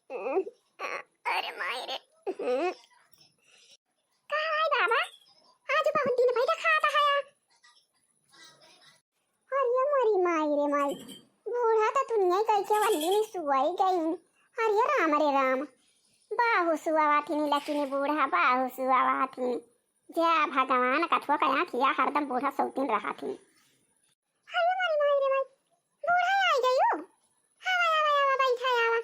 अरे मायरे काय बाबा आज बहुत दिन पहिला खाता है अरे मरी मायरे माई बूढ़ा तो दुनिया कैसे वल्ली में सुवाई गई अरे राम रे राम बाहु सुवावाथिनी लकीनी बूढ़ा बाहु सुवावाथिनी जा भगवान कथुआ कया किया हरदम बूढ़ा सौतीन रहा थी अरे मरी मायरे माई बूढ़ा आई गयो आवा आवा आवा बैठा आवा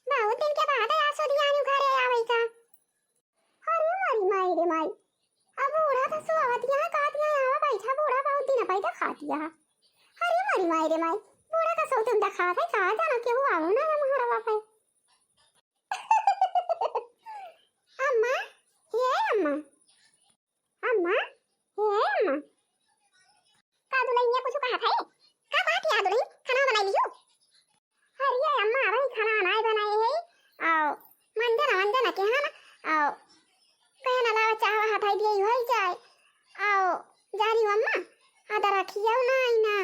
बहुत दिन के बाद आ सोदियानु घरे आवई का अरे मरी मायरे माई अब बूढ़ा तो सुवावतिया कातिया आवा बैठा बूढ़ा बहुत दिन पहिला खातिया अरे मरी मायरे माई बूढ़ा का सौतीन दखा था कहा जाना के हुआ ना हमारा बाप अम्मा ये अम्मा अम्मा ये अम्मा का दुलैया कुछ कहा था का बात याद नहीं खाना बनाई लियो अरे अम्मा भाई खाना नहीं बनाए है आओ मंजन के हां आओ कहना लावा चाहवा हाथ दिए होई जाए आओ जारी अम्मा आधा रखियो ना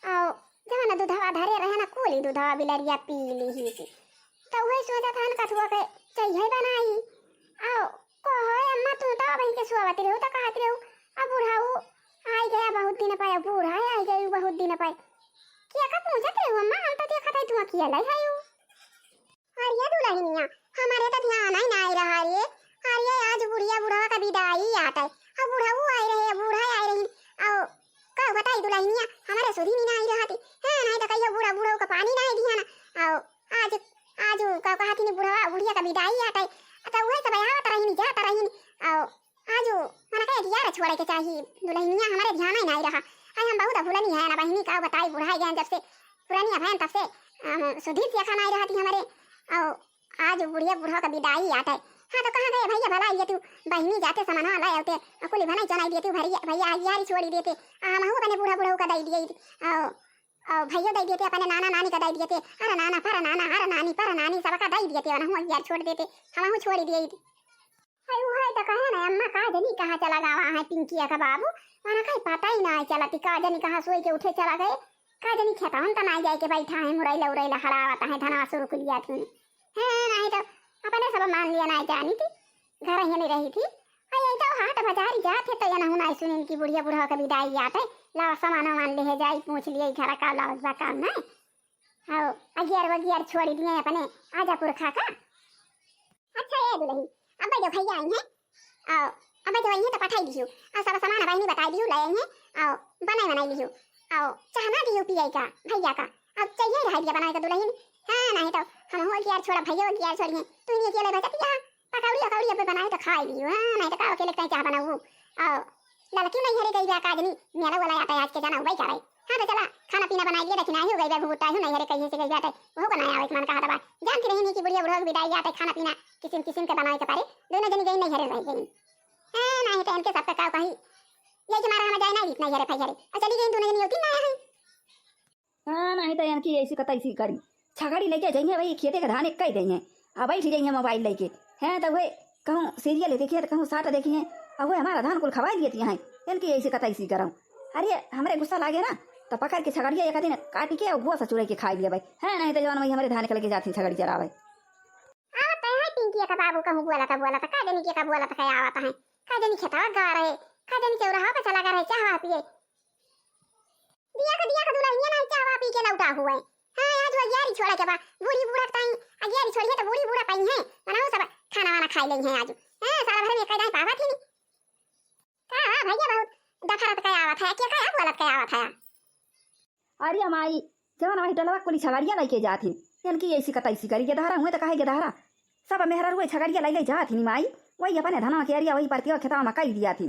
आओ जमाना दूधवा धरे रहे ना कोली दूधवा बिलरिया पी ली ही तो वही सोचा था ना कथुआ के चाहिए बनाई आओ कहो अम्मा तू तो भाई के सुवावती रहो तो कहत रहो अब बूढ़ाऊ आई गया बहुत दिन पाया बूढ़ा आई गई बहुत दिन पाए क्या का पूछत रहो अम्मा हम तो देखा था तू किया लाई है अरे दुल्हनिया हमारे तो ध्यान ही नहीं रहा रे अरे आज बुढ़िया बूढ़ा का विदाई आता है अब बूढ़ाऊ आई रहे बूढ़ा आई रही आओ का बताई दुल्हनिया हमारे सुधी नहीं रहती है नहीं तो कहियो बूढ़ा बूढ़ा का पानी नहीं दिया ना आओ आज आज का कहती ने बुढ़वा बुढ़िया का विदाई आता है तो वही सब आवत रही जाता रही आओ आज मना कहे यार छोड़े के चाहिए दुल्हनिया हमारे ध्यान ही नहीं रहा आज हम बहुत भूलनी है ना बहनी का बताई बुढ़ाई गए जब से पुरानी बहन तब से सुधीर से खाना नहीं रहती हमारे आओ आज बुढ़िया बूढ़ा का विदाई आता है हाँ तो कहाँ गए भैया भला ये तू बहनी जाते सामान लाए होते कुली भलाई चनाई देती भैया भैया आज यारी छोड़ी देते हम हो बने बूढ़ा बूढ़ा का दई दिए आओ भैया दई देते अपने नाना नानी का दई देते अरे नाना पर नानी सबका दई देते और हम यार छोड़ देते हम छोड़ दिए अरे वो है तो कहे ना अम्मा का जनी कहाँ चला गया वहाँ है पिंकिया का बाबू वहाँ कहीं पता ही ना चला का जनी कहाँ सोई के उठे चला गए का जनी खेता हम तो ना जाए के बैठा है मुरैला उरैला हड़ावता है धनवा शुरू कर लिया थी है नहीं तो अपने सब मान लिया ना जानी थी घर ही नहीं रही थी अरे तो हाट बाजार जाते तो या ना सुनिन की बुढ़िया बूढ़ा का विदाई आते ला सामान मान ले जाई पूछ लिए घर का लाज काम ना आओ अगियार वगियार छोड़ दिए अपने आजापुर खा का अच्छा ये दुल्ही अब जो भैया आई हैं आओ अब जो आई हैं तो पठाई दियो और सब सामान बहनी बताई दियो ले आई हैं आओ बनाई लियो आओ चाहना दियो पिए का भैया का अब चाहिए रह दिया बनाए का दुल्हन हां नहीं तो हम हो गियार छोड़ा भैया गियार छोड़िए तू नहीं अकेले बैठा पिया पकौड़ी पे बनाए तो खाई लियो हां नहीं तो का अकेले कहीं चाह बनाऊ आओ लड़की नहीं हरे गई का आदमी मेरा वाला आता है आज के जाना वही करे हां तो चला खाना पीना बना लिया रखना ही हो गई भूटा ही नहीं हरे कहीं से गई जाते वो बनाया एक मन कहा था जानती नहीं कि बुढ़िया बुढ़ा विदाई आते खाना पीना किस्म के बनाए के पारे दोनों जनी गई नहीं हरे रह गई हां नहीं तो इनके सबका का कहीं ये कि मारा हम जाए ना इतना हरे फैरे चली गई दोनों जनी होती ना है हां नहीं तो इनकी ऐसी कतई सी करी छगाड़ी लेके जाइए भाई खेते का धान एक कई देंगे अब बैठ जाइए मोबाइल लेके हैं तो वे कहूँ सीरियल देखिए तो कहूँ साट देखिए अब वो हमारा धान कुल खवा दिए यहाँ इनकी ऐसी कतई सी कराऊँ अरे हमारे गुस्सा लागे ना तो पकड़ के छगड़िया एक दिन काट के और गुआ से चुरा के खाई लिया भाई है नहीं तो जवान भाई हमारे धान के लेके जाती छगड़ी चरावे आवत है पिंकी का बाबू कहूँ बोला था का जनी के का बोला था आवत है का जनी खेता गा रहे का जनी चौराहा पे चला गा रहे चाहवा पिए दिया का दुल्हनिया नहीं चाहवा पी के लौटा हुए हां आज वो यारी छोड़ा के बा बूढ़ी बूढ़ा ताई आज यारी छोड़ी है तो बूढ़ी बूढ़ा पाई है बनाओ सब खाना वाना खाई ले हैं आज हां सारा भर में कई पावा थी का भैया बहुत दफरत का आवत है क्या का बोलत का आवत है अरे माई जवान भाई डलवा कुली छगड़िया लेके जाती इनकी ऐसी कतई सी करी गेदहरा हुए तो कहे गेदहरा सब मेहरा रुए छगड़िया ले जाती माई वही अपने धनवा के अरिया वही पर खेता में कई दिया थी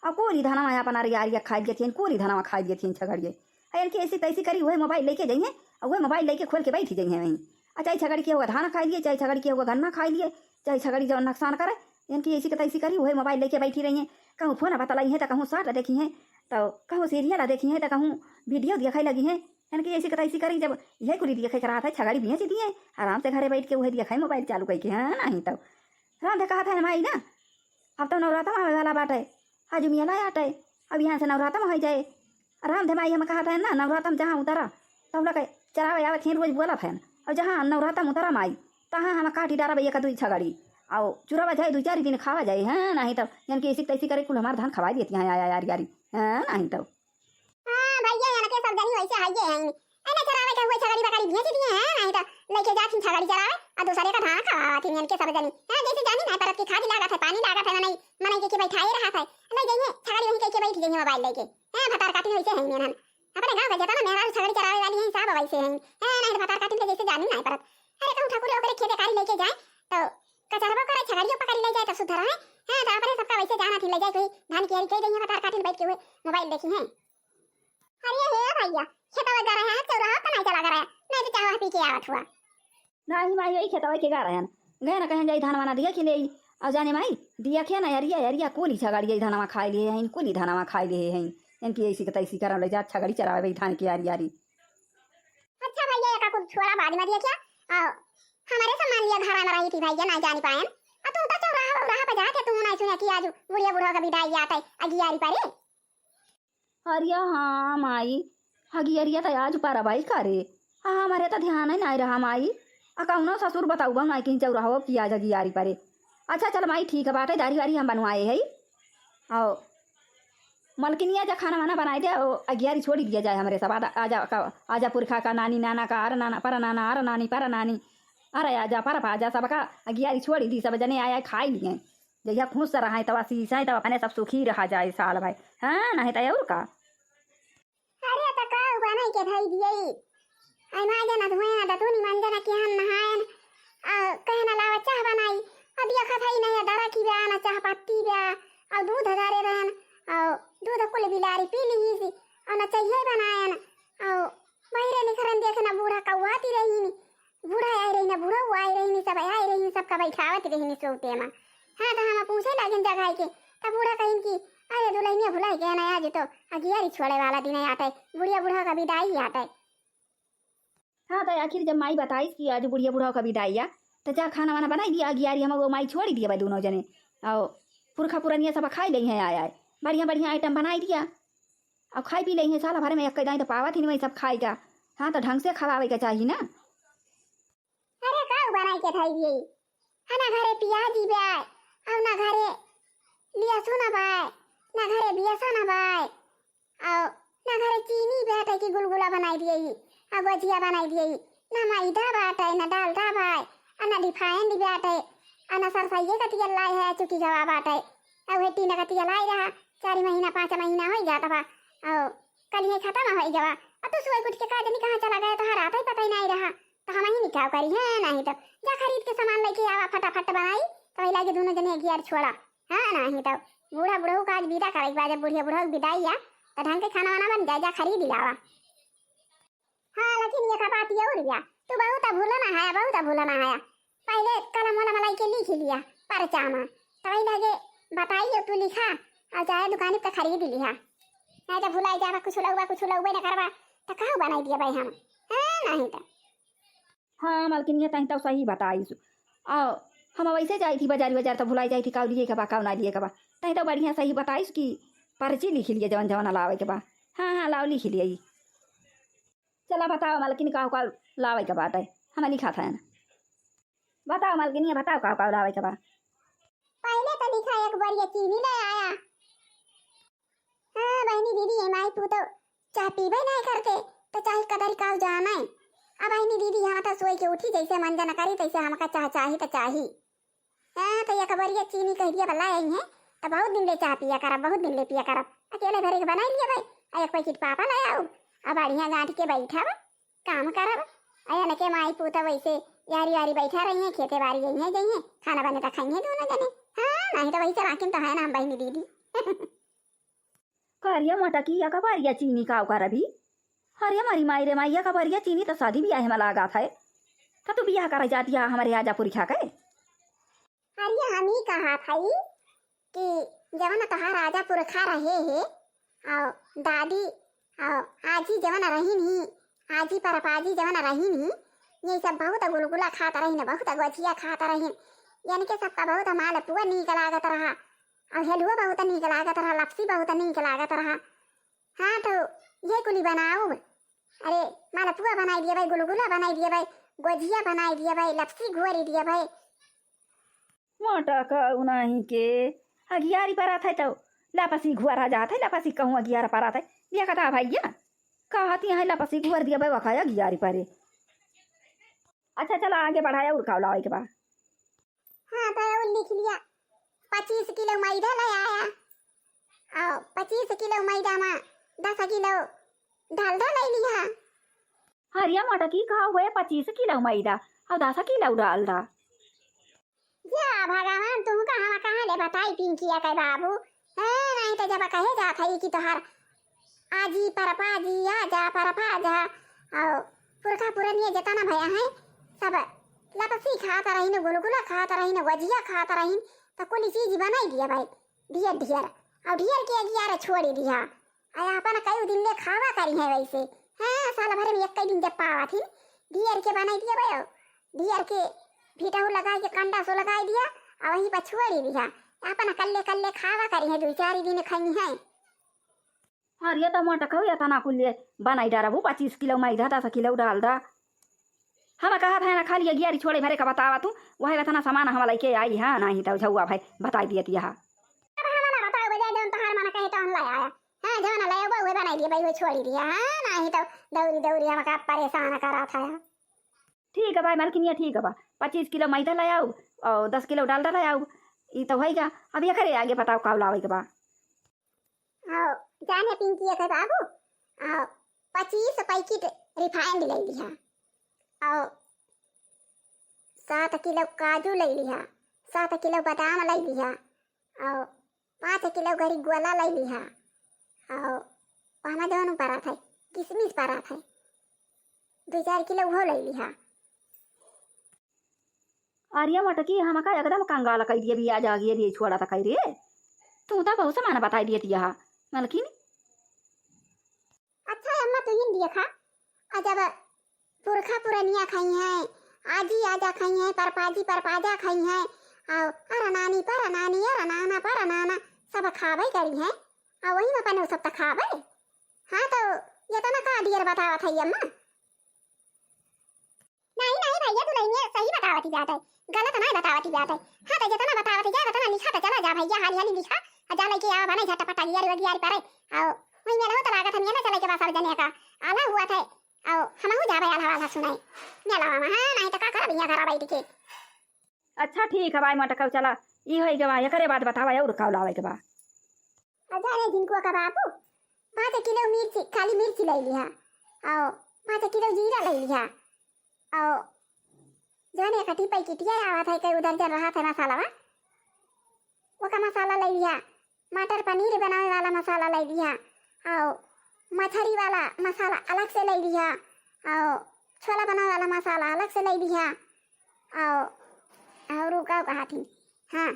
अब कोरी धनवा अपना अरिया खाई दिए थी कोरी धनवा खाई दिए थी छगड़िए इनकी ऐसी तैसी करी वही मोबाइल लेके जाइए और वही मोबाइल लेके खोल के बैठी जाइए वहीं चाहे छगड़ी के होगा धान खाई लिए चाहे छगड़ी के होगा गन्ना खाई लिए चाहे छगड़ी जो नुकसान करे इनकी ऐसी तैसी करी वही मोबाइल लेके बैठी रही है कहूँ फोन बतलाई है तो कहूँ साट देखी है तो कहूँ सीरियल देखी है तो कहूँ वीडियो दिखाई लगी है इनकी ऐसी तैसी करी जब यह कुली दिखे रहा था छगड़ी भी दिए आराम से घरे बैठ के वही दिखाई मोबाइल चालू करके हाँ नहीं तो राम कहा था माई ना अब तो नवरात्र में वाला बाटे आज मिला आटे अब यहाँ से नवरात्र में हो जाए आराम थे माई हम कहा था ना नवरात्र में जहाँ उतरा तब लोग चरावे आवे थी रोज बोला फैन और जहाँ नवरात्र में उतरा माई तहाँ हम काटी डारा भैया का 2 छगड़ी आओ चुरावा जाए 2-4 दिन खावा जाए हैं नहीं तब यानी कि ऐसी तैसी करे कुल हमार धान खवा देती हैं यार यारी हैं नहीं तब हां भैया यार के सब जनी वैसे हाइए हैं एने चरावे के हुए छगड़ी बकरी भेज दिए हैं नहीं तो लेके जाती छगड़ी चरावे और दूसरे का धान खवाती हैं के सब जनी हां जैसे जानी ना परत की खादी लागत है पानी लागत है नहीं मने के बैठाए रहा था ले जाइए छगड़ी वहीं के बैठ गई मोबाइल लेके हां भतार काटी वैसे हैं हम अपने गांव का जता ना मेरा छगड़ी चरावे वाली हैं सब वैसे हैं हां नहीं तो भतार काटी जैसे जानी ना परत अरे कहूं ठाकुर ओकरे खेते कारी लेके जाए तो कचरवा करे छगड़ियों पकड़ ले जाए तो सुधर है हां तो अपने सबका वैसे जाना थी ले जाए कोई धान की हरी कह देंगे भतार काटी बैठ के हुए मोबाइल देखी हैं अरे हे भैया खेतवा जा रहा है चौराहा का नहीं चला गया नहीं तो चाहा पी के आवत हुआ नहीं माई यही खेतवा के गा रहन गए ना कहीं जाई धानवा ना दिया खिले और जाने माई दिया खे ना यारिया कोली छगाड़ी धानवा खाई लिए हैं कोली धानवा खाई लिए हैं इनकी ऐसी का तैसी करा ले जा छगाड़ी चरावे भाई धान की यारी अच्छा भैया का कुछ छोड़ा बाद में दिया क्या हमारे सामान लिया घर में रही थी भैया नहीं जानी पाए अब तुम तो चौराहा पे जाके तुम नहीं सुना कि आज बुढ़िया बुढ़ा का विदाई आता है अगियारी पारे अरिया हाँ माई हगियरिया तो आज पारा भाई करे हाँ हमारे तो ध्यान ही नहीं रहा माई अकाउना ससुर बताऊ बा माई कहीं चौराहा हो कि आज हगियारी पारे अच्छा चल माई ठीक है बाटे दारी वारी हम बनवाए है आओ मलकिनिया जा खाना वाना बनाए दे अगियारी छोड़ी दिया जाए हमारे सब आजा पुरखा का नानी नाना का अरे नाना पर नाना अरे नानी पर नानी अरे आजा पर आजा सबका अगियारी छोड़ी दी सब जने आया खाई लिए जैया खुश रहा है तवा सीसा तब अपने सब सुखी रहा जाए साल भाई हाँ नहीं तो और का अरे तो का बना के भाई दिए आई मां जना धोए ना तो नी मन जना कि हम नहायन कहना लावा चाह बनाई अब ये खा भाई नहीं डरा की बयाना चाह पत्ती बया और दूध हजारे रहन और दूध कुल बिलारी पी ली सी और न चाहिए बनायन और बहिरे निखरन देखना बूढ़ा कौआती रही नी बूढ़ा आई रही ना बूढ़ा आई रही नी सब आई रही नी सबका बैठावत रही नी सोते में हाँ तो हम पूछे लगन जगह के तब बूढ़ा कहीं की अरे दुल्हनिया भुलाई गया ना आज तो अगियारी छोड़े वाला दिन आता है बुढ़िया बूढ़ा का विदाई आता है हाँ तो आखिर जब माई बताई कि आज बुढ़िया बूढ़ा का विदाई आ तो जा खाना वाना बनाई दिया अगियारी हम वो माई छोड़ी दिया भाई दोनों जने और पुरखा पुरानिया सब खाई ली हैं आया बढ़िया बढ़िया आइटम बनाई दिया अब खाई पी ली हैं साल भर में एक दाई तो पावा थी नहीं सब खाएगा हाँ तो ढंग से खवावे का चाहिए ना अरे का बनाई के थाई दिए है ना घरे पियाजी बाय और ना घरे लिया सोना बाय ना घरे बियासा ना बाय और ना घरे चीनी बैठे की गुलगुला बनाई दिए और भजिया बनाई दिए ना मैदा बाटे ना दाल दा बाय ना रिफाइंड बाटे ना सरसैये का तेल लाई है चुकी गवा बाटे और हेटी ना का तेल लाई रहा 4 महीना 5 महीना हो जाता बा और कल ये खत्म हो गया अब तो सुबह उठ के काज नहीं कहां चला गया तो हरा ही पता ही नहीं रहा तो हम ही निकाल करी है नहीं तो जा खरीद के सामान लेके आवा फटाफट बनाई तो वही लागे दोनों जने गियार छोड़ा हां नहीं तो बूढ़ा बूढ़ा का आज विदा करे बाद बुढ़िया बूढ़ा विदाई आ तो ढंग के खाना वाना बन जाए जा खरीद लावा हां लेकिन ये का बात ये और गया तू बहुत भूलना है पहले कलम वाला मलाई के लिख लिया परचा में तो वही लागे बताइए तू लिखा और जाए दुकान पे खरीद लिया नहीं तो भुलाई जावा कुछ लगवा ना करवा तो कहाँ बनाई दिया भाई हम हां नहीं तो हाँ मालकिन ये तहीं तो सही बताई आओ हम वैसे जाई थी बाजार तो भुलाई जाई थी काउ लिए के बा काउ ना लिए के बा तहीं तो बढ़िया सही बताईस कि पर्ची लिख लिए जवन जवन लावे के बा हाँ लाओ लिख लिए चला बताओ मालकिन काउ काउ लावे के बात है हम लिखा था ना बताओ मालकिन ये बताओ काउ काउ लावे के बा पहले तो लिखा एक बार ये चीनी ले आया हां बहनी दीदी ये माई तू तो चाय पीबे नहीं करके तो चाय कदर काउ जाना है अब बहनी दीदी यहाँ तो सोई के उठी जैसे मन जना करी तैसे हमका चाही तो चाही हां तो एक बार ये चीनी कह दिया भला आई है तो बहुत दिन ले चाय पिया करब बहुत दिन ले पिया करब अकेले घरे के बनाई लिया भाई एक पैकेट पापा ले आओ अब बढ़िया गांठ के बैठा काम करब आया न के माई पूता वैसे यारी बैठा रही है खेते बारी गई है जाइए खाना बने तो खाइए दोनों जने हां नहीं तो वही चला तो है ना हम बहनी दीदी करिया मटकी या कबारिया चीनी का कर अभी अरे हमारी माई रे माइया कबारिया चीनी तो शादी ब्याह में लगा था तो तू ब्याह कर जाती है हमारे आजापुरी खा के अरे हम ही कहा भाई कि जवन कहा राजापुर खा रहे है और दादी और आजी जवन रही नहीं आजी पर पाजी जवन रही नहीं ये सब बहुत गुलगुला खाता रही बहुत गजिया खाता रही यानी कि सबका बहुत माल पुआ नीक लागत रहा और हलवा बहुत नीक लागत रहा लपसी बहुत नीक लागत रहा हाँ तो ये कुली बनाओ अरे मालपुआ बनाई दिए भाई गुलगुला बनाई दिए भाई गोजिया बनाई दिया भाई, लपसी घोरी दिया भाई। मोटा कहू नहीं के अगियारी पर आते तो लापसी घुआरा जाते लापसी कहूँ अगियारा पर आते ये कथा भैया कहती है लापसी घुआर दिया भाई वखाया अगियारी परे। अच्छा चलो आगे बढ़ाया और खाओ लाओ के बाद। हाँ तो वो लिख लिया 25 किलो मैदा ले आया और 25 किलो मैदा में 10 किलो डालडा ले लिया। हरिया मोटा की खाओ हुए 25 किलो मैदा और 10 किलो डालडा। जा भगवान तुम कहाँ ले बताई पिंकिया के बाबू है नहीं तो जब कहे जात है कि तोहार आजी परपाजी आजा परपाजा और पुरखा पुरनिया जतना भया है सब लपसी खाता रही न गुलगुला खाता रही न गजिया खाता रही तो कोई चीज बनाई दिया भाई ढेर ढेर और ढेर के अगियार छोड़ी दिया आया अपन कई दिन ले खावा करी है वैसे हाँ साल भर में एक दिन जब पावा थी ढेर के बनाई दिया भाई ढेर के भीटा लगा के कंडा सो लगा दिया और वहीं पर छोड़ी दिया अपन कल्ले कल्ले खावा करी है 2-4 दिन खाई है। हरिया तो मोटा कहू या तना कुल्ले बनाई डारा वो 25 किलो मैदा 10 किलो डालडा। हम कहा था ना खाली अगियारी छोड़े भरे का बतावा तू वही बतना सामान हम लेके आई है नहीं तो झुआ भाई बताई दिए तिया। अब हमारा बताओ बजाय जौन तोहार मन कहे तो हम ले आया हां जौन ले आबो वही बनाई दिए भाई वो छोड़ी दिया हां नहीं तो दौरी दौरी हमका परेशान करा था। ठीक है भाई मालकिनिया ठीक है बा 25 किलो मैदा ले आओ और 10 किलो डालडा ले आओ ये तो होएगा। अब ये करे आगे बताओ का लावे के बा। आओ जाने पिंकी के बाबू आओ 25 पैकेट रिफाइंड ले लिया और 7 किलो काजू ले लिया 7 किलो बादाम ले लिया और 5 किलो गरी गोला ले लिया और वहाँ जौन पड़ा था किशमिश पड़ा था 2-4 किलो वो ले लिया। आर्या मटकी हम का एकदम कंगाल कह दिए भी आ जा गया ये छोड़ा था कह रे तू तो बहुत सामान बताई दिए तिया मालकिन। अच्छा अम्मा तू हिंदी खा अजब पुरखा पुरनिया खाई है आजी आजा खाई है परपाजी परपाजा खाई है और अरे नानी पर नानी अरे नाना पर नाना सब खावे करी है और वही में पने सब तक खावे। हाँ तो ये तो ना का डियर बतावा था अम्मा। नहीं नहीं भैया तू नहीं सही बतावती जात है गलत नहीं बतावती जात है। हाँ तो जितना बतावती जा उतना लिखा तो चला जा भैया हाली हाली लिखा और जा लेके आ बने झटपट गियारी पर और वही में रहो तो लागत हम ये ना चले के पास जने का आला हुआ था और हम हो जावे आला वाला सुनाई मेला में। हाँ नहीं तो का करा भैया करा बैठ के। अच्छा ठीक है भाई मटका चला ई होई के बा एकरे बाद बतावा और का लावे के बा। अजाने जिनको का बाबू 5 किलो मिर्ची काली मिर्ची ले लिया और 5 किलो जीरा ले लिया और जाने कटी पैकेटिया आवा था कई उधर चल रहा था मसाला वो का मसाला ले लिया मटर पनीर बनाने वाला मसाला ले लिया और मछली वाला मसाला अलग से ले लिया और छोला बनाने वाला मसाला अलग से ले लिया और रुका कहा थी हाँ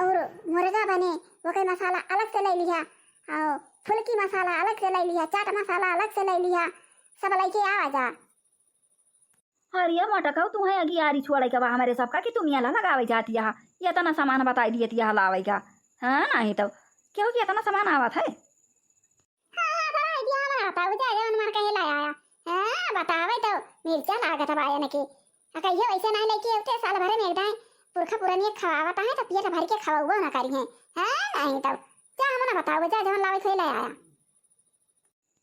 और मुर्गा बने वो का मसाला अलग से ले लिया और फुल्की मसाला अलग से ले लिया चाट मसाला अलग से ले लिया सब लेके आवा जा। हरिया मटका तू है अगियारी छोड़े के बा हमारे सबका कि तुम यहाँ लगावे जाती यहाँ ये तना सामान बताई दिए तिया लावे का। हाँ नहीं तो क्यों कि इतना सामान आवत है। हाँ बड़ा दिया बताओ जा जौन मार कहे लाया हाँ बतावे तो मिर्चा लागत बाया ने के कहियो ऐसे नहीं लेके उठे साल भर में एकदा पुरखा पुरानी खावत है तो पेट भर के खावा ना करी है। हाँ नहीं तो जा हम ना बताओ जा जौन लावे थे लाया।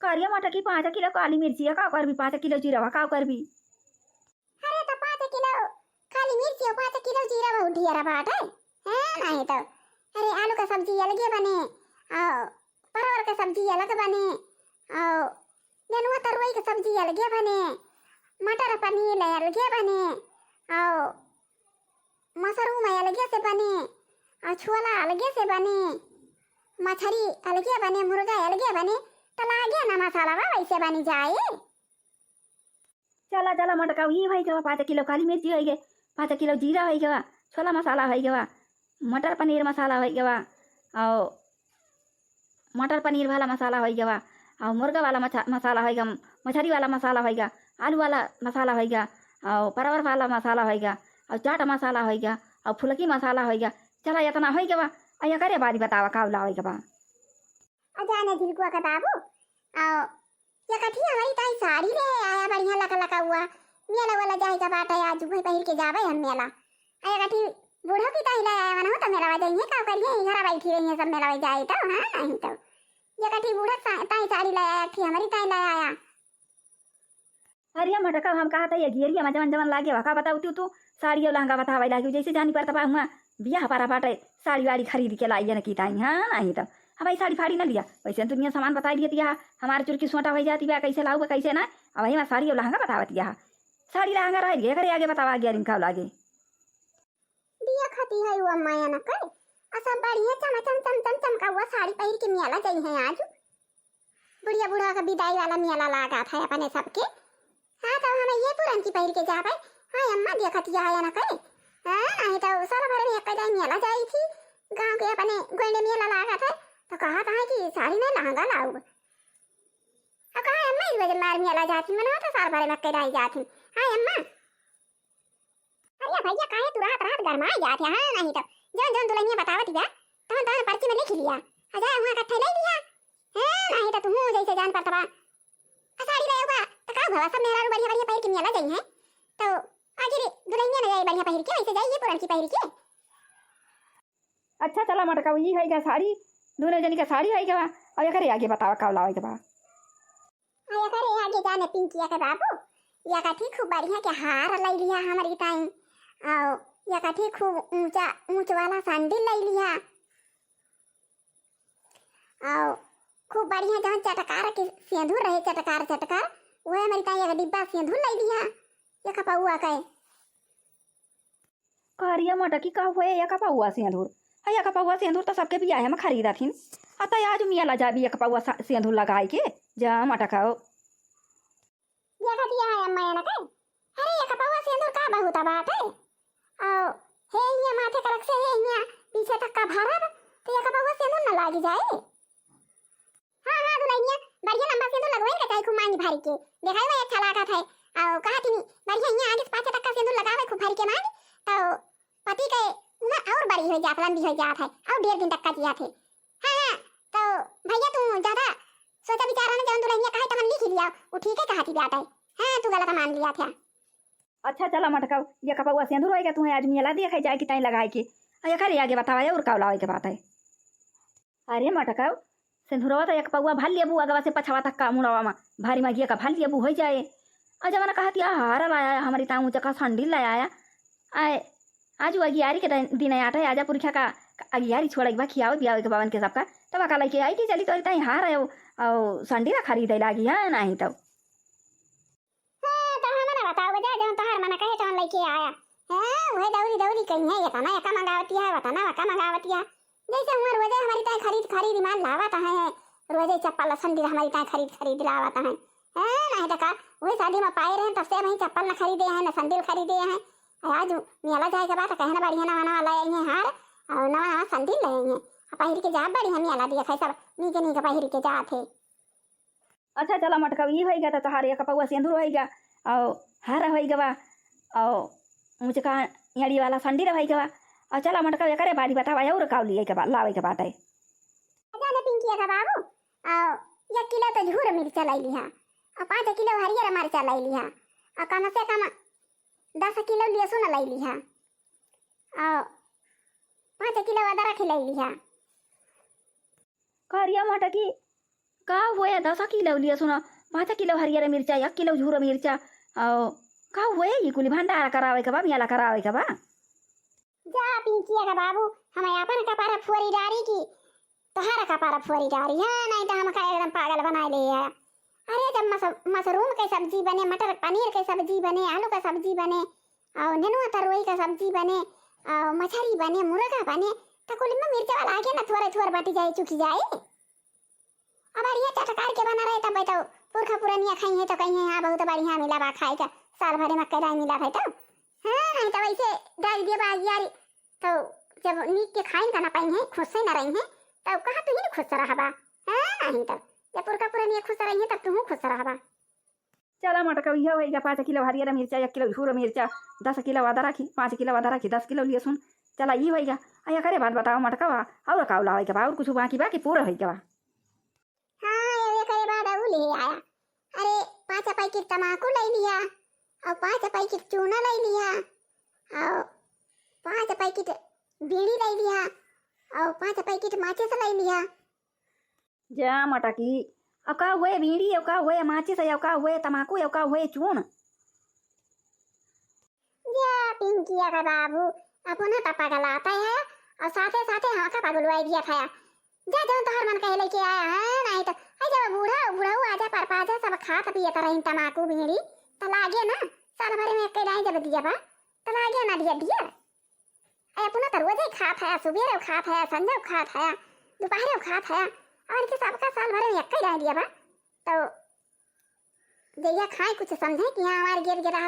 करिया मटकी 5 किलो काली मिर्ची का कर भी 5 किलो जीरा का कर भी। अरे तो 5 किलो काली मिर्ची और 5 किलो जीरा बहुत ढेर बात है। हाँ नहीं तो अरे आलू का सब्जी अलग बने और परवल का सब्जी अलग बने और नेनुआ तरुई का सब्जी अलग बने मटर पनीर अलग बने और मशरूम अलग से बने और छोला अलग से बने मछली अलग बने मुर्गा अलग बने तो लागे ना मसाला वैसे बनी जाए। चला चला मटका ये भाई गवा 5 किलो काली मिर्ची हो गए 5 किलो जीरा हो गया छोला मसाला हो गया मटर पनीर मसाला हो गया और मटर पनीर वाला मसाला हो गया और मुर्गा वाला मसाला हो गया मछली वाला मसाला हो गया आलू वाला मसाला हो गया और परवल वाला मसाला हो गया और चाट मसाला हो गया और फुलकी मसाला हो गया। चला इतना हो गया अया करे बारी बतावा का लावे के बा। अजाने दिलकुआ का बाबू और ये कठी हमारी ताई साड़ी ले आया बढ़िया लका लका हुआ मेला वाला जाए का बात है आज वही पहिर के जावे हम मेला आया कठी बूढ़ो की ताई लाया मन हो तो मेला वा जाइए का करिए घर बैठी रही है सब मेला वा जाए तो हां नहीं तो ये कठी बूढ़ा ताई साड़ी लाया थी हमारी ताई लाया आया अरे मटका हम कहा था ये घेरिया में जवन जवन लागे का बताऊ तू साड़ी और लहंगा बतावे लागे जैसे जानी पर तबा हुआ बियाह पारा बाटे साड़ी वाड़ी खरीद के लाई न की ताई हाँ नहीं तो हमारी साड़ी फाड़ी न लिया वैसे दुनिया सामान बता दिया दिया हमारे चुरकी सोटा हो जाती है कैसे लाऊगा कैसे ना अब वही मैं साड़ी और लहंगा बतावत दिया साड़ी लहंगा रह गया करे आगे बतावा गया रिंका लागे बिया खाती है वो माया न करे असा बढ़िया चम चम चम चम चमका हुआ साड़ी पहिर के मेला जाई है आज बुढ़िया बूढ़ा का विदाई वाला मेला लगा था अपने सबके हाँ तो हमें ये पुरान की पहिर के जावे हाँ अम्मा देखती है न करे हाँ नहीं तो सारा भर में एक मेला जाई थी गांव के अपने गोंडे मेला लगा था तो कहा था कि साड़ी में लहंगा लाऊं अब कहा अम्मा इस वजह मार मेला जाती मना तो सारा भर में कई जाती हाँ अम्मा अरे भैया काहे तू रात रात गरमा जाते हाँ नहीं तो जौन जौन दुल्हनिया बतावत बा तहन तहन पर्ची में लिख लिया हजार वहां इकट्ठे ले लिया हाँ नहीं तो तू जैसे जान पर तबा साड़ी ले होगा तो का भवा सब मेरा बढ़िया बढ़िया पहिर के मेला जाई है तो आज रे दुल्हनिया ने जाई बढ़िया पहिर के वैसे जाइए पुरान की पहिर के अच्छा चला मटका ये है क्या साड़ी दोनों जनी का साड़ी है क्या और करे आगे बतावा का लावे के बा आया करे आगे जाने पिंकिया के बाबू या का ठीक खूब बढ़िया के हार ले लिया हमारी ताई आओ या का ठीक खूब ऊंचा ऊंच वाला सैंडल ले लिया आओ खूब बढ़िया जहाँ चटकार के सिंदूर रहे चटकार चटकार वो हमारी ताई एक डिब्बा सिंदूर ले लिया या का पौआ के करिया मटकी का हुए या का पाउआ सिंदूर या का पाउआ सिंदूर तो सबके बियाह में खरीदा थी अतः आज मियाला जा भी एक पाउआ सिंदूर लगाए के जा मटका या का दिया है अम्मा ना के अरे या का पौआ सिंदूर का बहुत बात है आओ हे ये माथे का रख से है ये पीछे तक का भरा तो या का पौआ सिंदूर न लागी जाए हां हां दुल्हनिया बढ़िया लंबा सिंदूर लगवाई के चाहे खूब मांगी भारी के दिखाई में अच्छा लगा था आओ कहा थी बढ़िया ये आगे पाछे तक का सिंदूर लगावे खूब भारी के मांगी तो पति के ना और बड़ी हो जात लंबी हो जात है और 1.5 दिन तक का जिया थे हां तो भैया तू ज्यादा सोचा विचारा ने जौन दुल्हनिया कहे तो हम लिख लिया वो ठीक है कहती बात है हां तू गलत मान लिया था अच्छा चला मटका ये कपौआ सिंदूर होएगा तू आज मियाला देखे जाए कि ताई लगाए के या करे आगे बतावा और का लावे के बात है अरे मटका सिंदूरवा तो एक पौआ भाल लेबू अगवा से पछवा तक का मुड़ावा में भारी मागिया का भाल लेबू हो जाए और जमाना कहती हार लाया हमारी ताऊ चका संडील लाया आए आज वो अगियारी के दिन आटा है आजा पुरखा का अगियारी छोड़ एक बार खियाओ पियाओ के बावन के सबका तब का लेके आई कि चली तो ताई हार है और संडीला खरीदे लागी है नहीं तो हां तो हम ना बताओ जा जौन तोहार मन कहे तौन लेके आया हां वही दौरी दौरी कहीं है ये तना का मंगावती है वतना का मंगावती है जैसे उमर रोजे हमारी ताई खरीद मान लावत है रोजे चप्पल संडील हमारी ताई खरीद लावत है हां नहीं तो का वही शादी में पाए रहे तब से वही चप्पल न खरीदे हैं न संडील खरीदे हैं आज मेला जाए के बाद कहना बढ़िया नवा नवा लाए हैं हार और नवा नवा संडील लाए हैं पहिर के जा बढ़िया मेला दिया है सब नीचे नीचे पहिर के जा थे अच्छा चला मटका ये होएगा तो तोहार एक पौआ सिंदूर होएगा और हार होएगा और मुझे कहा यड़ी वाला संडील होएगा और चला मटका ये करे बारी बतावा और का लिए के लावे के बात है जाने पिंकिया का बाबू और 1 किलो तो झूर मिर्च लाई लिया और 5 किलो हरियर मिर्च लाई लिया और कम से कम 10 किलो लहसुन लाई लिया और 5 किलो अदरक लाई लिया करिया मटकी का हुए 10 किलो लहसुन 5 किलो हरियर मिर्चा 1 किलो झूर मिर्चा और का हुए ये कुली भंडारा करावे के बा मियाला करावे के बा जा पिंकिया का बाबू हम अपन का पारा फोरी डारी की तोहारा का पारा फोरी डारी है नहीं तो हम का एकदम पागल बना ले अरे जब मशरूम के सब्जी बने मटर पनीर के सब्जी बने आलू का सब्जी बने और नेनुआ तरोई का सब्जी बने और मछली बने मुर्गा बने तो कुल में मिर्च वाला आगे ना थोड़े थोड़े बटी जाए चुकी जाए अब ये चटकार के बना रहे तब तो पुरखा पुरानिया खाई है तो कहीं है बहुत बढ़िया मिला बा खाए का साल भर में कई मिला है तो हाँ नहीं तो वैसे डाल दिए बागी यारी तो जब नीक के खाई का ना पाई है खुश से ना रही है तब कहा तू ही खुश रहा बा हाँ नहीं तो जब पुरखा पुरानिया खुश रही है तब तू खुश रहा बा चला मटका ये होएगा 5 किलो हरियर मिर्चा 1 किलो झूर मिर्चा 10 किलो अदरक रखी 5 किलो अदरक रखी 10 किलो लहसुन चला ये होएगा आया करे बात बताओ मटका और का लावे के बा और कुछ बाकी बाकी पूरा होएगा हाँ ये करे बाद वो ले आया अरे 5 पैकेट तमाकू ले लिया और 5 पैकेट चूना लाई लिया और 5 पैकेट बीड़ी लाई लिया और 5 पैकेट माचिस लाई लिया। जा मटकी अब का हुए बीड़ी अब का हुए माचिस अब का हुए तमाकू अब का हुए चून। या पिंकिया का बाबू अपना टपा गलाता है और साथे साथे हाँ का पगलवाई दिया था। जा जाओ तो हर मन कह लेके आया है नहीं तो आई जब बूढ़ा बूढ़ा आजा पर पाजा सब खाता पियता रही तमाकू बीड़ी तो लागे ना साल भर में कई जब दिया बा तो लागे ना दिया दिया अपना तो रोज ही खात है सुबह खात है संजय खात है दोपहर खात है और के सबका साल भर में एक ही दिया बा तो जैया खाए कुछ समझे कि हाँ हमारे गिर गिरा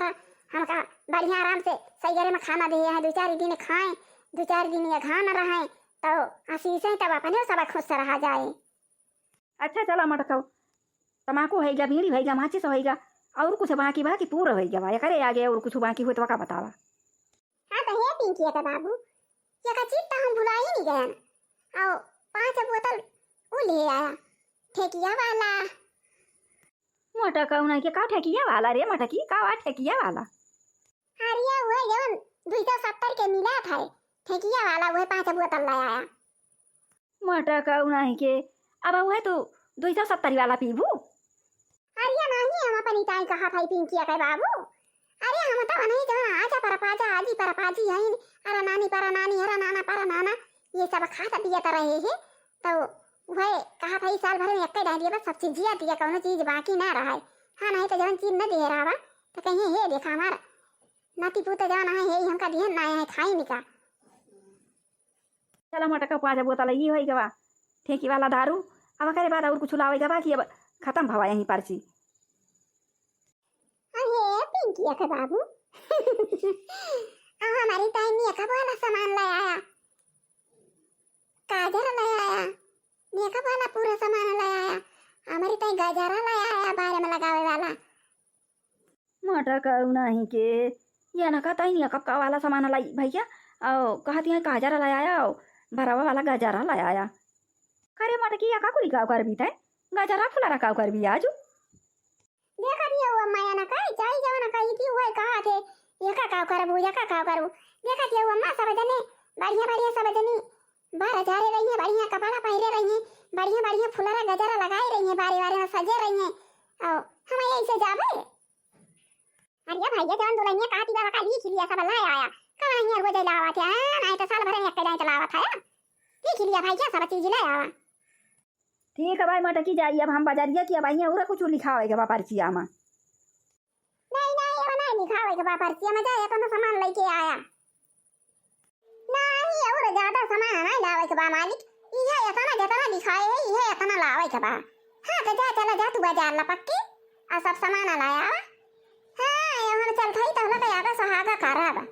हमका बढ़िया आराम से सही घरे में खाना दिए है 2-4 दिन खाएं 2-4 दिन ये खा न रहे तो आशीष तब अपने सब खुश रहा जाए। अच्छा चला मटका तमाकू होगा बीड़ी होगा माचिस होगा और कुछ बाकी बाकी पूरा होगा भाई करे आगे और कुछ बाकी हो तो का बतावा। हाँ तो है पिंकी का बाबू ये का चीज तो हम भुला ही नहीं गए और 5 बोतल वो ले आया ठेकिया वाला। मटका उन्हें के का ठेकिया वाला रे मटकी का ठेकिया वाला हरिया हुए जवन 270 के मिला था ठेकिया वाला वह 5 बोतल लाया। मटका उन्हें के अब वह तो 270 वाला पीबू। हरिया नहीं हम अपनी ताई कहा भाई पिंकिया के बाबू अरे हम तो नहीं जाना आजा पर पाजा आजी पर पाजी है अरे नानी पर नानी अरे नाना पर नाना ये सब खाता पियता रहे हैं तो वह कहा भाई साल भर में एक डालिए बस सब चीज जिया दिया कौन चीज बाकी ना रहा है। हाँ नहीं तो जवन चीज न दे रहा तो कहीं हे देखा हमारा नाती पुता जाना है हमका ध्यान ना है खाई नहीं का। चला मटका 5 बोतल ये होई गवा ठेकी वाला दारू अब करे बाद और कुछ लावेगा बाकी अब खत्म भवा यहीं पर्ची। अरे पिंकिया के बाबू हमारी ताई मेकअप वाला सामान ले आया काजर ले आया मेकअप वाला पूरा सामान ले आया हमारी ताई गजरा ले आया बारे में लगावे वाला। मटका नहीं के ये ना कहता ही नहीं कब का वाला सामान लाई भैया और कहती है काजरा लाया भरावा वाला गजरा लाया करे मटकी या का कुली का कर बीता गजरा फुला रखा कर भी आजू देखा दिया हुआ माया ना काई चाई जवाना काई की हुआ कहा थे ये का करबू या का करबू देखा दिया हुआ मां सब जने बढ़िया बढ़िया सब जने बाहर जा रही है बढ़िया कपड़ा पहने रही है बढ़िया बढ़िया फुलरा गजरा लगाए रही है बारी बारी में सजे रही है और हम ऐसे जावे अरे भैया जवान दुल्हनिया काटी बाबा का लिख लिया सब लाया आया कहां है वो लावा था नहीं तो साल भर में एक डांट लावा था लिख लिया भैया सब चीज ले आवा। ठीक है भाई मटकी जाइए अब हम बाजारिया की अब आइए और कुछ लिखा होगा पर्चिया में नहीं नहीं वो नहीं लिखा होगा पर्चिया में जाए तो सामान लेके आया नहीं और ज्यादा सामान नहीं लावे के बा मालिक ये इतना जितना लिखाए है ये इतना लावे के बा। हां तो जा चला जा तू बाजार ला पक्की आ सब सामान लाया हां हम चल थई तो लगा आगा सहागा कराबा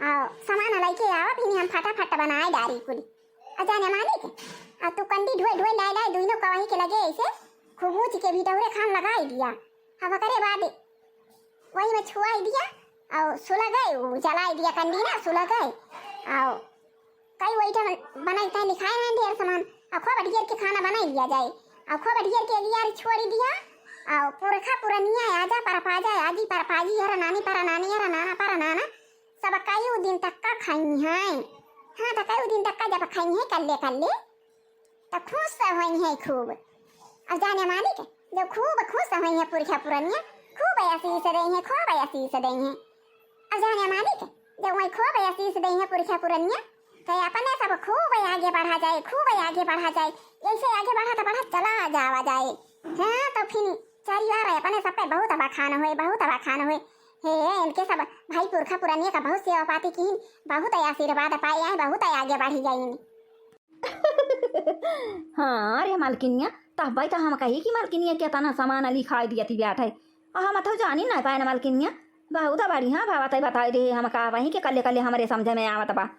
आओ सामान लेके आवा फिर हम फटाफट बनाए डारी कुली अजाने मालिक आ तू कंडी ढोई ढोई लाई लाई दुइनो कवाही के लगे ऐसे खूबूच के भीतरे खान लगाई दिया अब करे बाद वही में छुआई दिया और सुला गए जलाई दिया कंडी ना सुला गए आओ कई वही बनाई ता लिखाए हैं ढेर सामान और खूब ढेर के खाना बनाई दिया जाए और खूब ढेर के यार छोड़ी दिया और पुरखा पुरनिया आजा पर पाजा आजी पर पाजी हर नानी पर नानी हर नाना पर नाना सब कई दिन तक का खाई हैं। हाँ तो कई दिन तक का जब खाई है कल्ले तो खुश हुई है खूब और जाने मालिक जब खूब खुश हुई है पुरखा पुरनिया खूब आशीष दे हैं खूब आशीष दे हैं और जाने मालिक जब वही खूब आशीष दे हैं पुरखा पुरनिया तो अपने सब खूब आगे बढ़ा जाए खूब आगे बढ़ा जाए ऐसे आगे बढ़ा चला जावा जाए। हाँ तो फिर चारी बार अपने सब पे बहुत अबाखान हुए हे इनके सब भाई पुरखा पुरानिया का बहुत सेवा पाती की बहुत आशीर्वाद पाए हैं बहुत आगे बढ़ी जाएंगे। हाँ अरे मालकिनिया तब भाई तो हम कही कि मालकिनिया क्या तना सामान लिखाई दिया थी बैठे और हम तो जानी ना पाए ना मालकिनिया बहुत बढ़िया भावत बताई दे हम कहा वहीं के कल्ले कल्ले हमारे समझ में आवत बा।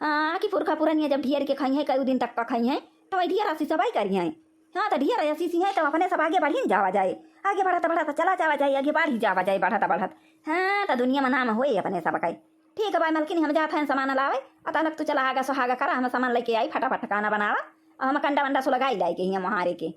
हाँ कि पुरखा पुरानिया जब ढेर के खाई है कई दिन तक का खाई है तो वही ढेर राशि सबाई करी है। हाँ तो ढेर राशि है तो अपने सब आगे बढ़ी जावा जाए आगे बढ़ता चला जावा जाए आगे बढ़ी जावा जाए बढ़त हाँ तो दुनिया में नाम हुए अपने सब का। ठीक है भाई मलकिनी हम जाते हैं सामान लावे अचानक तो चला आगा सुहागा करा हम सामान लेके आई फटाफट खाना बनावा और हम कंडा वंडा सो लगाई लाई के ही वहाँ रे के।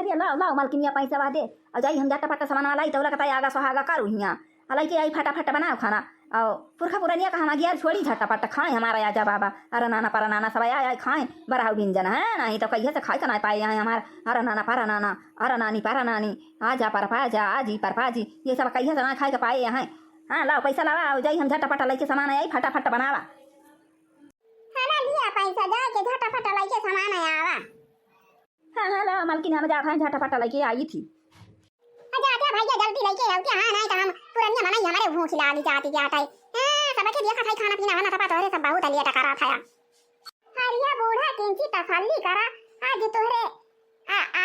मेहरिया लाओ लाओ मालकिनिया पैसा वा दे और जाई हम जाटा पट्टा सामान वाला तौला कता आगा सोहागा करू हिया अलाई के आई फटाफट बनाओ खाना और पुरखा पुरनिया का हम गियार छोड़ी झटा पट्टा खाए हमारा आजा बाबा अरे नाना पारा नाना सब आए खाए बड़ा व्यंजन है नहीं तो कहिए से खाए का ना पाए हैं हमारा अरे नाना पारा नाना अरे नानी पारा नानी आजा पर पाजा आजी पर पाजी ये सब कहिए से ना खाए का पाए हैं। हाँ लाओ पैसा लावा और जाई हम झटा पट्टा लेके सामान आई फटाफट बनावा। खाना लिया पैसा जाके झटाफट लेके सामान आवा। हाँ हाँ लाओ मालकिन हम जाते हैं झटा पट्टा लेके आई थी। जाते भैया जल्दी लेके आओ क्या। हाँ नहीं तो हम पुरनिया मनाई हमारे भूख लागी जाती जाता है। सबके दिया खाई खाना पीना वाना था तोहरे सब बहुत लिया टकरा था। हरिया बूढ़ा किंची तसल्ली करा आज तोहरे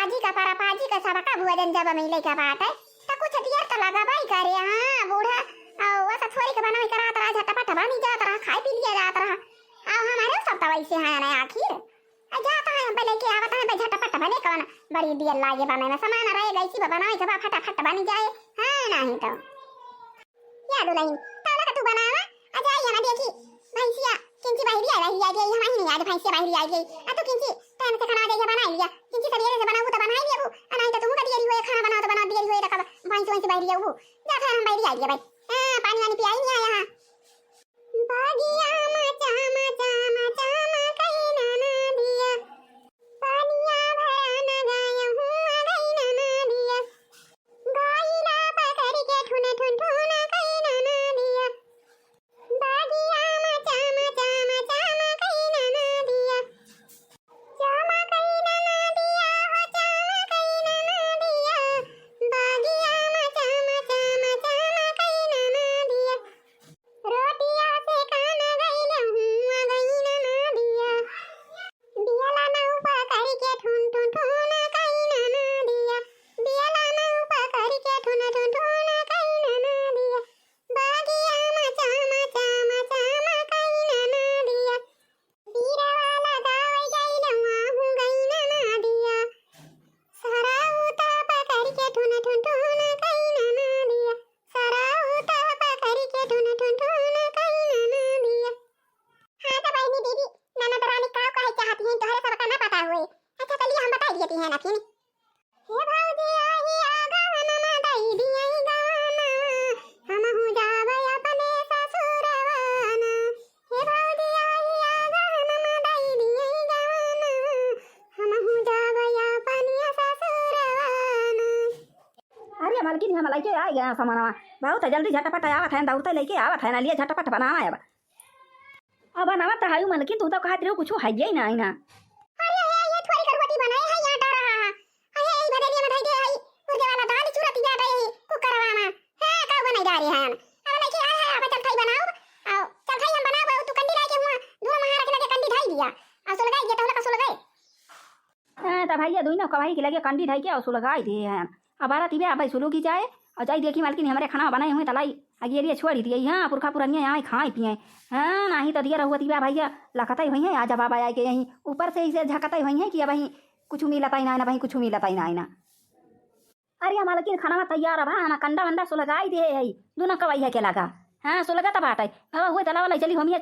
आजी का पारा पाजी का सबका भोजन जब मिले का बात है तो कुछ दिया तो लगा भाई करे। हाँ बूढ़ा वैसा थोड़ी के बनाई करा तरा झटपट बनी जात रहा खाई पी लिया जात रहा। हमारे सब तो वैसे हैं ना आखिर जाता है पहले के आवत है झटपट भले कौन बड़ी दिया लागे बनाने में सामान रहे गई सी बनाए जब फटाफट बनी जाए। हाँ नहीं तो या दुल्हन ताला का तू बनावा आ जाइए ना देखी भैंसिया किंची बाहरी आ रही है गई हमारी नहीं आज भैंसिया बाहरी आ गई आ तो किंची टाइम से खाना देके बना लिया किंची सवेरे से बनाऊ तो बनाई लिया वो नहीं तो तुम का देरी हुए खाना बनाओ तो बना देरी हुए रखा भैंसिया से बाहरी वो जा फिर हम बाहरी आ गए भाई। हां पानी वानी पियाई नहीं आया बागिया मचा मचा मचा कहीं ना ना दिया पानिया भरा न गया हूं गई ना ना दिया गाइला पकड़ के ठुन ठुन ठुन कहीं ना ना दिया बागिया मचा मचा मचा कहीं ना ना दिया चामा कहीं ना ना दिया हो चामा कहीं ना ना दिया बागिया मचा मचा मचा कहीं ना ना दिया रोटिया से खाना गईले हूं गई ना ना दिया बियाला ना ऊपर करके ठुन ठुन ठुन कहीं ना ना दिया बियाला ना ऊपर करके ठुन ठुन ठुन कहीं ना ना दिया बागिया मचा मचा मचा कहीं ना ना दिया बीरा वाला गावे गईले हूं गई ना ना दिया सारा उता पकड़ के ठुन ठुन ठुन कहीं ना ना दिया सारा उता पकड़ के ठुन ठुन ठुन कहीं ना ना दिया। हाँ तो बहनी दीदी ननद रानी का कहे चाहती हैं तोहरे सबका ना पता हुए। अच्छा चलिए हम बता देती हैं ना फिर हे भौजी आई आगा हनमा दई दियई गाना हम हूं जावे अपने ससुरवाना हे भौजी आई आगा हनमा दई दियई गाना हम हूं जावे अपने ससुरवाना। अरे मालकिन हम लेके आ गया सामान बहुत जल्दी झटपट आवत है दौड़ते लेके आवत है ना लिए झटपट बनावा अब बनावा तो हायू मालकिन तू तो कहत रहो कुछ है ही ना अरे ये थोड़ी करवटी बनाए है यहाँ डर रहा है। अरे ये बदलिया में धाई आई पुरके वाला दाल चुरती जाता है कुकरवाना है का बनाई जा रही है। अब लेके आया है अब चल थाई बनाओ आओ चल थाई हम बनाओ तू कंडी लाके हुआ धुआं महारा के लगे कंडी ढाई दिया अब सुलगाई ये तोला का सुलगाई। हां तो भैया दुई ना कवाई के लगे कंडी ढाई के और सुलगाई दे हैं अब बारात भी अब सुलगी जाए और जाई देखी मालकिन हमारे खाना बनाए हुए तलाई आगे लिए छोड़ी दिए यहाँ पुरखा पुरनिया यहाँ खाए पिए। हाँ नहीं तो दिया रहुआ तिबा भैया लखता ही हुई है आजा बाबा आए के यहीं ऊपर से इसे झकता ही हुई है कि अब वहीं कुछ मिलता ही ना भाई कुछ मिलता ही ना। अरे मालकिन खाना तैयार अब हाँ कंडा वंडा सुलगाई दे है दोनों कवाई है के लगा। हाँ सुलगा तब आटा बाबा हुए तला वाला चली हम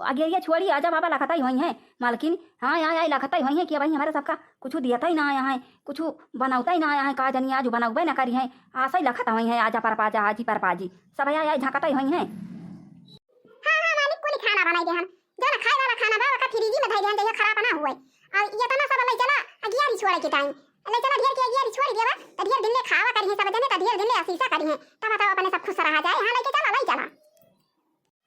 आगे ये छोड़ी आजा बाबा लखता ही हुई है मालकिन। हाँ यहाँ आई लखता ही हुई है कि भाई हमारे सबका कुछ दिया ही ना यहाँ कुछ बनाता ही ना यहाँ का जनी आज बनावे ना करी है आशा ही लखता हुई है आजा पर पाजा आजी पर पाजी सब यहाँ आई झाँकता ही हुई है। हाँ हाँ मालिक कोई खाना बनाई दे हम जो ना खाए वाला खाना बाबा का फ्रिज में धाई दे खराब ना हुए और ये तना सब ले चला अगियारी छोड़े के टाइम ले चला ढेर के अगियारी छोड़ देवा तो ढेर दिन ले खावा करी है सब जने तो ढेर दिन ले असीसा करी है तब अपने सब खुश रहा जाए। हाँ लेके चला ले चला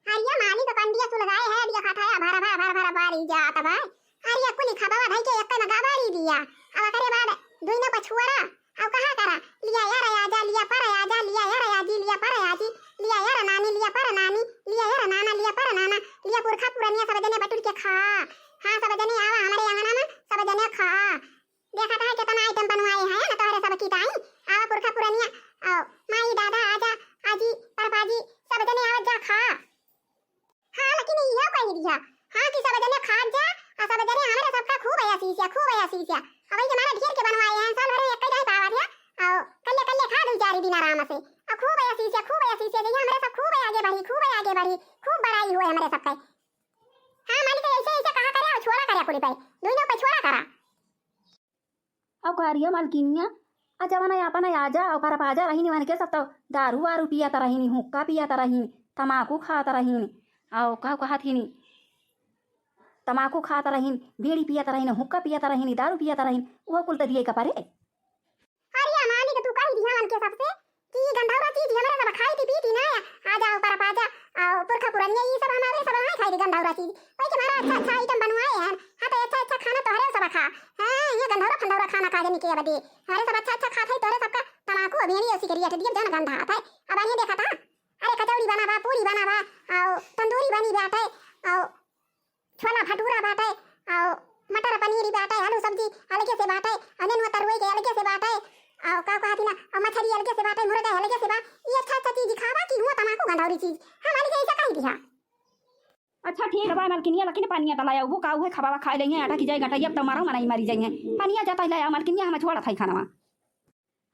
हरिया माली तो कंडिया सुलगाए है दिया खाताया भरा भरा भरा भरा बारी जात भाई हरिया कुली खबावा भाई के एक में गाबारी दिया अब करे बाद दुइना पछुआरा अब कहां करा लिया यार आजा लिया पर आजा लिया यार आजी लिया पर आजी लिया यार नानी लिया पर नानी लिया यार नाना लिया पर नाना लिया पुरखा पुरनिया सब जने बटुर के खा। हां सब जने आवा हमारे अंगना में सब जने खा देखा था कितना आइटम बनवाए हैं ना तोहरे सब की ताई आवा पुरखा पुरनिया आओ माई दादा आजा आजी परपाजी सब जने आवा जा खा। हाँ लेकिन ये कह दिया हाँ कि सब जने खा जा और सब जने हमारे सबका खूब है सीसिया अब ये हमारा ढेर के बनवाए हैं साल भर में एक जाए पावा था और कल्ले कल्ले खा दो चार दिन आराम से और खूब है सीसिया ये हमारे सब खूब आगे बढ़ी खूब बड़ाई हुए हमारे सबका। हाँ मालिक ऐसे ऐसे कहा करे और छोड़ा करे पूरी पे दोनों पे छोड़ा करा अब कह रही है मालकिनिया जमाना अपन आजा और पर आजा रही मान के सब तो दारू वारू पियाता रही हुक्का पियाता रही तमाकू खाता रही और कहा थी तमाकू खाता रही बीड़ी पियाता रही हुक्का पियाता रही दारू पियाता रही वो कुल तो दिए का परे। अरे अमानी के तू कही दिया मन के सबसे कि गंधावरा चीज हमरा सब खाई थी पीती ना आ जाओ पर पाजा और पुरखा पुरानिया ये सब हमारे सब नहीं खाई थी गंधावरा चीज ओए के मारा अच्छा अच्छा आइटम बनवाए हैं हां तो अच्छा अच्छा खाना तो हरे सब खा हां ये गंधावरा फंधावरा खाना खा के निके बदे हरे सब अच्छा अच्छा खाते तोरे सबका तमाकू अभियानी ऐसी करिए दिए जन गंधा आता है अब आने देखा था अरे कचौड़ी बनावा पूरी बनावा और तंदूरी बनी बाटे और छोला भटूरा बाटे और मटर पनीर बाटे आलू सब्जी अलगे से बाटे अनेन तरुई के अलगे से बाटे और का कहती ना और मछली अलगे से बाटे मुर्गा अलगे से बा ये अच्छा अच्छा चीज खावा कि हुआ तमाकू गंधावरी चीज हमारी के ऐसा कही दिया। अच्छा ठीक है भाई मालकिनिया लकिन पानिया तलाया वो का हुए खबावा खा लेंगे आटा की जाए गटाई अब तो मारो मनाई मारी जाएंगे पानिया जाता लाया मालकिनिया हम छोड़ा था खाना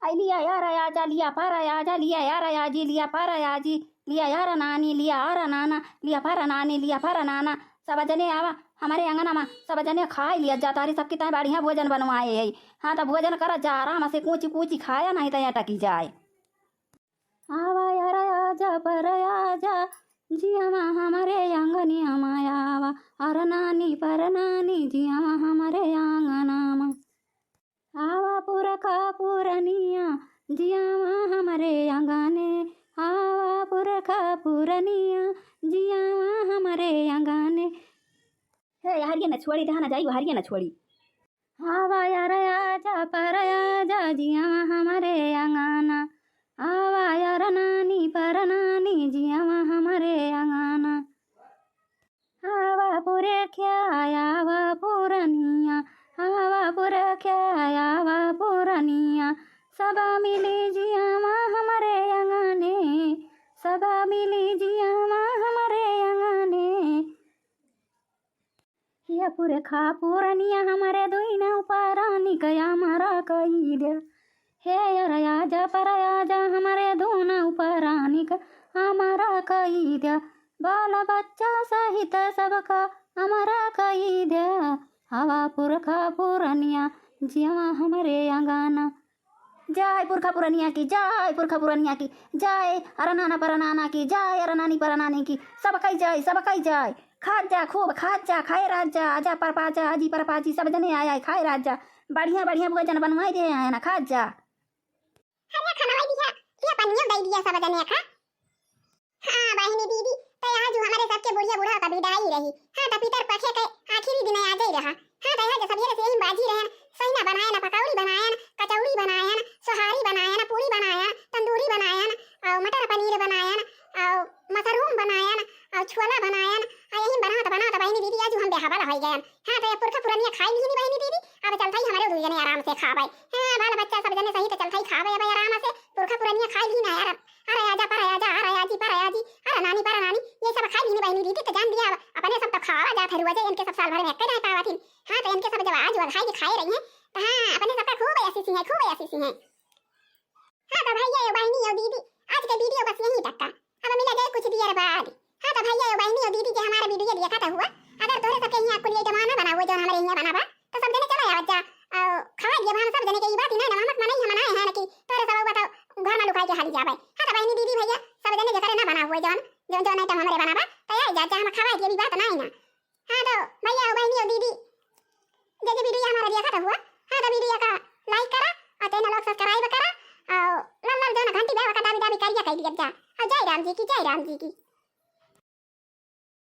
आई लिया यार आजा लिया पर आजा लिया यार आजी लिया पर आजी लिया यार नानी लिया आरा नाना लिया पर नानी लिया पर नाना सब जने आवा हमारे आंगन में सब जने खा लिया जाता रे सबकी तय बढ़िया भोजन बनवाए है हाँ तो भोजन कर जा आराम से कूची कूची खाया नहीं तो अटकी जाए आवा यार आजा पर आजा जिया हमारे आंगनी हमाया आवा अर नानी पर नानी जिया हमारे आंगना में आवा पुरखा पुरनिया जिया हमारे आंगने आवा पुरखा पुरनिया जिया हमारे आंगने हे हरिया न छोड़ी दहा न जाई हरिया न छोड़ी आवा यार आजा पर आजा जिया हमारे आंगना आवा यार नानी पर नानी जिया हमारे आंगना आवा पुरे क्या आवा पुरनिया आवा पुरे क्या आवा पुरनिया सब मिली जिया हमारे आंगने सब मिली जिया हमारे आंगने ये पूरे खा पुरनिया हमारे दुईना ऊपरानी कया मारा कही दे हे यार आजा पर आजा हमारे दोना ऊपरानी का हमारा कही दे बाल बच्चा सहित सबका हमारा कही दे हवा पुरखा पुरनिया जिया हमारे आंगना जय पुरखा पुरनिया की जय पुरखा पुरनिया की जय अरे नाना पर नाना की जय अरे नानी पर नानी की सब कई जाए खा जा खूब खा जा खाए राजा आजा पर पाजा आजी पर पाजी सब जने आया खाए राजा बढ़िया बढ़िया भोजन बनवाई दे है ना खा जा हरिया खाना वाई दिया ये पनिया दे दिया सब जने खा हां बहनी दीदी तो आज हमारे सबके बुढ़िया बूढ़ा का विदाई रही हां तो पितर पखे के आखिरी दिन आ जाई रहा हां तो आज सब ये से इन बाजी रहे सही ना बनाया ना पकौड़ी बनाया ना कचौड़ी बनाया ना सोहारी बनाया ना पूरी बनाया ना तंदूरी बनाया ना और मटर पनीर बनाया ना और मशरूम बनाया ना और छोला बनाया ना यही बना तो बहनी दीदी आज हम बेहबा हो गए हां तो पुरखा पुरनिया खाई ली नहीं बहनी दीदी अब चलता ही हमारे दो जने आराम से खावे हां बाल बच्चा सब जने सही तो चलता ही खावे अब आराम से पुरखा पुरनिया खाई ली ना यार अरे आजा पर आजा अरे आजी पर आजी अरे नानी पर नानी ये सब खाई ली नहीं बहनी दीदी तो जान दिया अपने सब तो खावा जा फिर वजह इनके सब साल भर में कई नहीं पावा थी हां तो इनके सब जब आज खाई खाए रही हैं तो हां अपने सबका खूब ऐसी है हां तो भैया और बहनी और दीदी आज का वीडियो बस यहीं तक का अब मिला जाए कुछ देर बाद हां तो भैया और बहनी और दीदी के हमारा वीडियो देखा था हुआ अगर तोरे सबके यहाँ कुल ये जमाना बना हुआ जो हमारे यहाँ बना बा तो सब जने चला आवा जा खा लिया हम सब जने के ई बात ही ना मत मनाई हम मनाए हैं कि तोरे सब बताओ घर में लुकाई के हाली जावे हां तो बहनी दीदी भैया सब जने जकरे ना बना हुआ जौन नहीं तो हमारे बना बा तो आई जा हम खवा के भी बात नहीं ना हां तो भैया और बहनी और दीदी जे वीडियो हमारा देखा था हुआ हां तो वीडियो का लाइक करा और चैनल को सब्सक्राइब करा और लाल लाल जो घंटी दे का दाबी दाबी करिया कह दिया जा जय राम जी की